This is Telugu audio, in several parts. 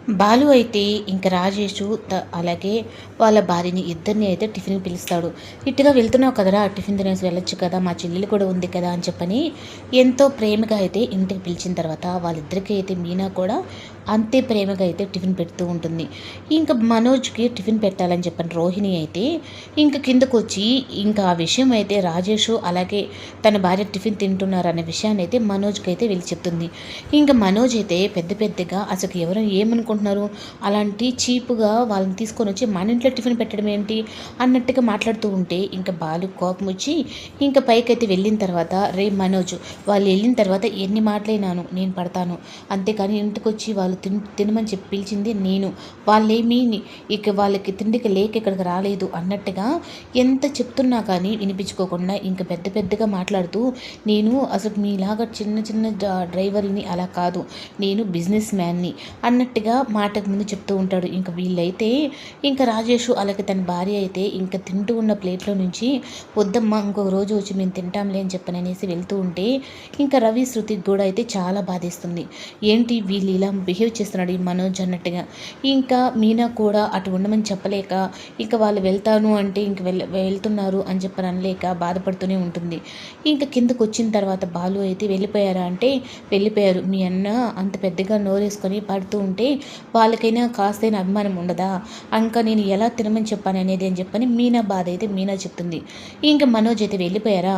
బాలు అయితే ఇంక రాజేషు అలాగే వాళ్ళ భార్యని ఇద్దరిని అయితే టిఫిన్‌కి పిలుస్తాడు. "ఇట్టుగా వెళ్తున్నావు కదరా! టిఫిన్ తినేసి వెళ్ళొచ్చు కదా! మా చెల్లెలు కూడా ఉంది కదా!" అని చెప్పని ఎంతో ప్రేమగా అయితే ఇంటికి పిలిచిన తర్వాత వాళ్ళిద్దరికీ అయితే మీనా కూడా అంతే ప్రేమగా అయితే టిఫిన్ పెడుతూ ఉంటుంది. ఇంక మనోజ్‌కి టిఫిన్ పెట్టాలని చెప్పని రోహిణి అయితే ఇంక కిందకొచ్చి ఇంకా ఆ విషయం అయితే రాజేషు అలాగే తన భార్య టిఫిన్ తింటున్నారనే విషయాన్నయితే మనోజ్‌కైతే వెళ్లి చెప్తుంది. ఇంక మనోజ్ అయితే పెద్ద పెద్దగా అసలు ఎవరు ఏమనుకుంటున్నారు, అలాంటి చీప్‌గా వాళ్ళని తీసుకొనొచ్చి మన ఇంట్లో టిఫిన్ పెట్టడం ఏంటి అన్నట్టుగా మాట్లాడుతూ ఉంటే ఇంక బాలుకి కోపం వచ్చి ఇంక పైకైతే వెళ్ళిన తర్వాత రే మనోజ్, వాళ్ళు వెళ్ళిన తర్వాత ఎన్ని మాటలైనాను నేను పడతాను, అంతేకాని ఇంటికొచ్చి వాళ్ళు తినమని చెప్పి పిలిచింది నేను, వాళ్ళేమీ ఇక వాళ్ళకి తిండికి లేక ఇక్కడికి రాలేదు అన్నట్టుగా ఎంత చెప్తున్నా కానీ వినిపించుకోకుండా ఇంక పెద్ద పెద్దగా మాట్లాడుతూ నేను అసలు మీలాగా చిన్న చిన్న డ్రైవర్ని అలా కాదు, నేను బిజినెస్ మ్యాన్ని అన్నట్టుగా మాటకు ముందు చెప్తూ ఉంటాడు. ఇంక వీళ్ళైతే ఇంక రాజేషు అలాగే తన భార్య అయితే ఇంక తింటూ ఉన్న ప్లేట్లో నుంచి వద్దమ్మా ఇంకొక రోజు వచ్చి మేము తింటాంలే అని చెప్పననేసి వెళ్తూ ఉంటే ఇంకా రవి శృతికి కూడా అయితే చాలా బాధేస్తుంది. ఏంటి వీళ్ళు ఇలా బిహేవ్ చేస్తున్నాడు ఈ మనోజ్ అన్నట్టుగా. ఇంకా మీనా కూడా అటు ఉండమని చెప్పలేక ఇంక వాళ్ళు వెళ్తాను అంటే ఇంక వెళ్తున్నారు అని చెప్పని అనలేక బాధపడుతూనే ఉంటుంది. ఇంక కిందకు వచ్చిన తర్వాత బాలు అయితే వెళ్ళిపోయారా అంటే వెళ్ళిపోయారు. మీ అన్న అంత పెద్దగా నోరేసుకొని పడుతూ ఉంటే వాళ్ళకైనా కాస్తైనా అభిమానం ఉండదా, ఇంకా నేను ఎలా తినమని చెప్పాను అనేది అని చెప్పని మీనా బాధ అయితే మీనా చెప్తుంది. ఇంకా మనోజ్ అయితే వెళ్ళిపోయారా,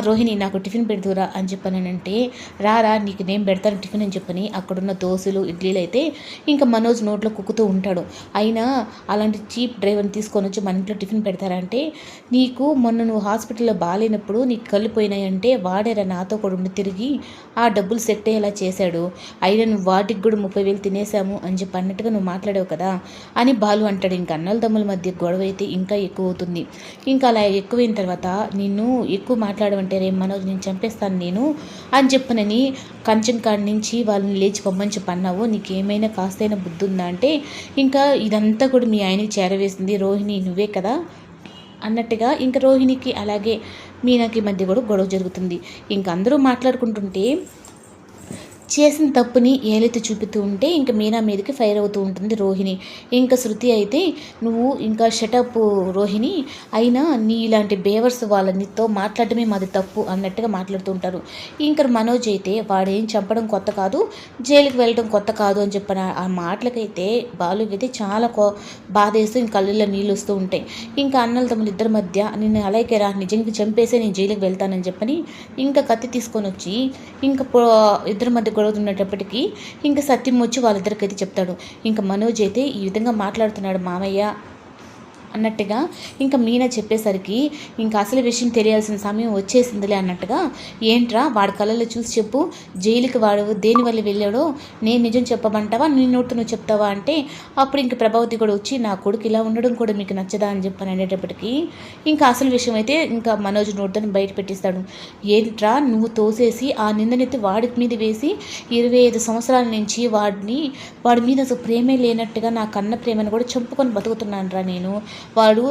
రోహిణి నాకు టిఫిన్ పెడుతురా అని చెప్పానంటే రారా నీకు నేను పెడతాను టిఫిన్ అని చెప్పని అక్కడున్న దోశలు ఇడ్లీలు అయితే ఇంకా మనోజ్ నోట్లో కుక్కుతూ ఉంటాడు. అయినా అలాంటి చీప్ డ్రైవర్ని తీసుకొని వచ్చి మన ఇంట్లో టిఫిన్ పెడతారంటే, నీకు మొన్న నువ్వు హాస్పిటల్లో బాగాలేనప్పుడు నీకు కళ్ళు పోయినాయంటే వాడేరా నాతో కూడా ఉండి తిరిగి ఆ డబ్బులు సెట్ అయ్యేలా చేశాడు, అయినా నువ్వు వాటికి కూడా 30,000 తినేసాము అని చెప్పి అన్నట్టుగా నువ్వు మాట్లాడావు కదా అని బాలు అంటాడు. ఇంక అన్నల తమ్ముల మధ్య గొడవ అయితే ఇంకా ఎక్కువ అవుతుంది. ఇంకా అలా ఎక్కువైన తర్వాత నిన్ను ఎక్కువ మాట్లాడమంటే రేపు మనోజ్ నేను చంపేస్తాను నేను అని చెప్పనని కంచెం కాడి నుంచి వాళ్ళని లేచి పొమ్మని చెప్పి అన్నావు, నీకేమైనా కాస్తైనా బుద్ధి ఉందా అంటే ఇంకా ఇదంతా కూడా మీ ఆయనకి చేరవేసింది రోహిణి నువ్వే కదా అన్నట్టుగా ఇంక రోహిణికి అలాగే మీనాకి మధ్య కూడా గొడవ జరుగుతుంది. ఇంక అందరూ మాట్లాడుకుంటుంటే చేసిన తప్పుని ఏలైతే చూపుతూ ఉంటే ఇంక మీనా మీదకి ఫైర్ అవుతూ ఉంటుంది రోహిణి. ఇంకా శృతి అయితే నువ్వు ఇంకా షటప్ రోహిణి, అయినా నీ ఇలాంటి బేవర్స్ వాళ్ళనితో మాట్లాడటమే మాది తప్పు అన్నట్టుగా మాట్లాడుతూ ఉంటారు. ఇంకా మనోజ్ అయితే వాడేం చంపడం కొత్త కాదు, జైలుకి వెళ్ళడం కొత్త కాదు అని చెప్పిన ఆ మాటలకైతే బాలుకి అయితే చాలా బాధేస్తూ ఇంక కళ్ళల్లో నీళ్ళు వస్తూ ఉంటాయి. ఇంకా అన్నల తమ్ములు ఇద్దరి మధ్య నిన్ను అలాగే రా నిజంగా చంపేసే నేను జైలుకి వెళ్తానని చెప్పని ఇంకా కత్తి తీసుకొని వచ్చి ఇంకా ఇద్దరి మధ్య గొడవతున్నప్పటికీ ఇంకా సత్యం వచ్చి వాళ్ళిద్దరికైతే చెప్తాడు. ఇంకా మనోజ్ అయితే ఈ విధంగా మాట్లాడుతున్నాడు మామయ్య అన్నట్టుగా ఇంకా మీనా చెప్పేసరికి ఇంకా అసలు విషయం తెలియాల్సిన సమయం వచ్చేసిందిలే అన్నట్టుగా, ఏంట్రా వాడి కళ్ళల్లో చూసి చెప్పు, జైలుకి వాడు దేనివల్ల వెళ్ళాడో నేను నిజం చెప్పమంటావా నీ నోటు నువ్వు చెప్తావా అంటే అప్పుడు ఇంక ప్రభావతి కూడా వచ్చి నా కొడుకు ఇలా ఉండడం కూడా మీకు నచ్చదా అని చెప్పని అనేటప్పటికీ ఇంకా అసలు విషయం అయితే ఇంకా మనోజ్ నోటుని బయట పెట్టిస్తాడు. ఏంట్రా నువ్వు తోసేసి ఆ నిందనెత్తి వాడి మీద వేసి 25 సంవత్సరాల నుంచి వాడి మీద అసలు ప్రేమే లేనట్టుగా నా కన్న ప్రేమను కూడా చంపుకొని బతుకుతున్నాను రా నేను, వాడు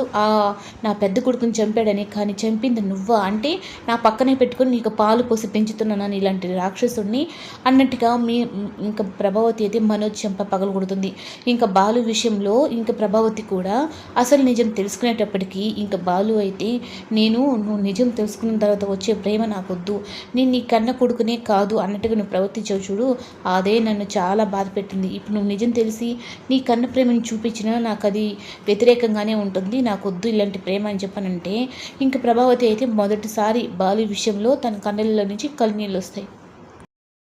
నా పెద్ద కొడుకుని చంపాడని, కానీ చంపింది నువ్వా అంటే నా పక్కనే పెట్టుకొని నీకు పాలు పోసి పెంచుతున్నాను ఇలాంటి రాక్షసుడిని అన్నట్టుగా ఇంకా ప్రభావతి అయితే మనోజ్ చెంప పగలగొడుతుంది. ఇంకా బాలు విషయంలో ఇంకా ప్రభావతి కూడా అసలు నిజం తెలుసుకునేటప్పటికీ ఇంకా బాలు అయితే నువ్వు నిజం తెలుసుకున్న తర్వాత వచ్చే ప్రేమ నాకొద్దు, నేను నీ కన్న కొడుకునే కాదు అన్నట్టుగా నువ్వు ప్రవర్తించావు చూడు, అదే నన్ను చాలా బాధ పెట్టింది. ఇప్పుడు నువ్వు నిజం తెలిసి నీ కన్న ప్రేమని చూపించినా నాకు అది వ్యతిరేకంగానే ఉంటుంది, నాకొద్దు ఇలాంటి ప్రేమ అని చెప్పానంటే ఇంక ప్రభావతి అయితే మొదటిసారి బాలు విషయంలో తన కళ్ళల్లో నుంచి కన్నీళ్ళు వస్తాయి.